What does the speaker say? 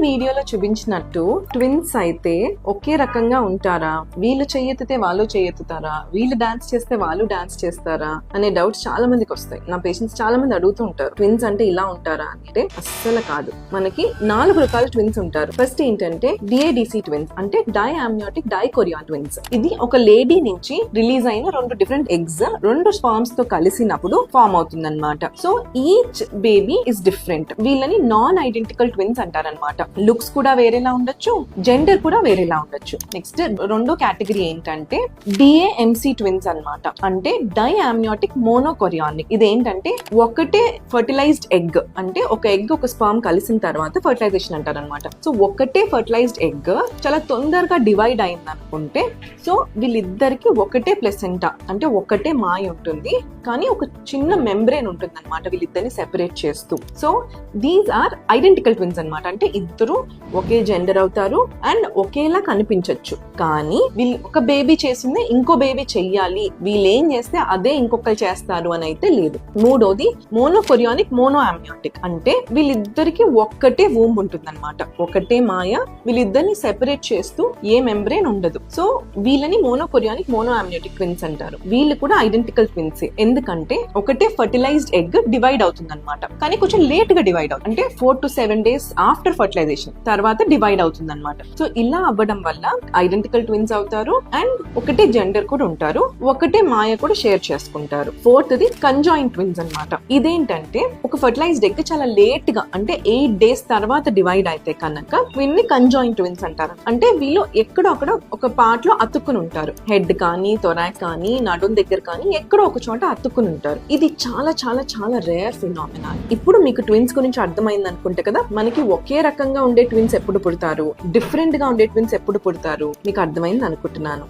వీడియోలో చూపించినట్టు ట్విన్స్ అయితే ఒకే రకంగా ఉంటారా, వీళ్ళు చెయ్యెత్తితే వాళ్ళు చెయ్యెత్తుతారా, వీళ్ళు డాన్స్ చేస్తే వాళ్ళు డాన్స్ చేస్తారా అనే డౌట్స్ చాలా మందికి వస్తాయి. నా పేషెంట్స్ చాలా మంది అడుగుతూ ఉంటారు, ట్విన్స్ అంటే ఇలా ఉంటారా అంటే. అస్సలు కాదు. మనకి 4 రకాల ట్విన్స్ ఉంటారు. ఫస్ట్ ఏంటంటే డిఏడిసి ట్విన్స్, అంటే డై అమ్నియోటిక్ డైకోరియాన్ ట్విన్స్. ఇది ఒక లేడీ నుంచి రిలీజ్ అయిన 2 డిఫరెంట్ ఎగ్స్ 2 స్పామ్స్ తో కలిసినప్పుడు ఫామ్ అవుతుంది అనమాట. So each baby is different. వీళ్ళని నాన్ ఐడెంటికల్ ట్విన్స్ అంటారనమాట. లుక్స్ కూడా వేరేలా ఉండొచ్చు, జెండర్ కూడా వేరేలా ఉండొచ్చు. నెక్స్ట్ 2వ కేటగిరీ ఏంటంటే డిఏఎంసి ట్విన్స్ అన్నమాట, అంటే డై అమ్నియోటిక్ మోనోకొరియానిక్. ఇదేంటంటే ఒకటే ఫర్టిలైజ్డ్ ఎగ్, అంటే ఒక ఎగ్ ఒక స్పర్మ్ కలిసిన తర్వాత ఫర్టిలైజేషన్ అంటారనమాట. సో ఒకటే ఫర్టిలైజ్డ్ ఎగ్ చాలా తొందరగా డివైడ్ అయింది అనుకుంటే, సో వీళ్ళిద్దరికి ఒకటే ప్లెసెంటా అంటే ఒకటే మాయ ఉంటుంది, కానీ ఒక చిన్న మెంబ్రేన్ ఉంటుంది అనమాట వీళ్ళిద్దరిని సెపరేట్ చేస్తూ. So these are identical twins అనమాట. అంటే ఇద్దరు ఒకే జెండర్ అవుతారు అండ్ ఒకేలా కనిపించవచ్చు, కానీ వీళ్ళు ఒక బేబీ చేసిందే ఇంకో బేబీ చెయ్యాలి, వీళ్ళు ఏం చేస్తే అదే ఇంకొకరు చేస్తారు అని అయితే లేదు. 3వది మోనోకొరియానిక్ మోనో అమ్నియోటిక్, అంటే వీళ్ళిద్దరికి ఒక్కటే వూంబ్ ఉంటుంది అనమాట, ఒకటే మాయ, వీళ్ళిద్దరిని సెపరేట్ చేస్తూ ఏ మెంబ్రేన్ ఉండదు. సో వీళ్ళని మోనోకొరియానిక్ మోనో అమ్నియోటిక్ ట్విన్స్ అంటారు. వీళ్ళు కూడా ఐడెంటికల్ ట్విన్స్, ఎందుకంటే ఒకటే ఫర్టిలైజ్డ్ ఎగ్ డివైడ్ అవుతుంది అనమాట, కానీ కొంచెం లేట్ గా డివైడ్ అవుతుంది, అంటే 4 to 7 days ఆఫ్టర్ ఫర్టిలైజేషన్ తర్వాత డివైడ్ అవుతుంది అనమాట. సో ఇలా అవ్వడం వల్ల ఐడెంటికల్ ట్విన్స్ అవుతారు అండ్ ఒకటే జెండర్ కూడా ఉంటారు, ఒకటే మాయ కూడా షేర్ చేసుకుంటారు. 4వది కంజాయింట్ ట్విన్స్ అనమాట. ఇదేంటంటే ఒక ఫర్టిలైజ్డ్ ఎగ్ చాలా లేట్ గా, అంటే 8 days తర్వాత డివైడ్ అయితే కనుక వీళ్ళని కంజాయింట్ ట్విన్స్ అంటారు. అంటే వీళ్ళు ఎక్కడో అక్కడ ఒక పార్ట్ లో అతుక్కుని ఉంటారు, హెడ్ కానీ థొరాక్స్ కానీ నడుం దగ్గర కానీ ఎక్కడో ఒక చోట అతుక్కుని ఉంటారు. ఇది చాలా చాలా చాలా రేర్ ఫినామినా. ఇప్పుడు మీకు ట్విన్స్ గురించి అర్థమైంది అనుకుంటే కదా, మనకి ఒకే రకంగా ఉండే ట్విన్స్ ఎప్పుడు పుడతారు, డిఫరెంట్ గా ఉండే ట్విన్స్ ఎప్పుడు పుడతారు, మీకు అర్థమైంది అనుకుంటున్నాను.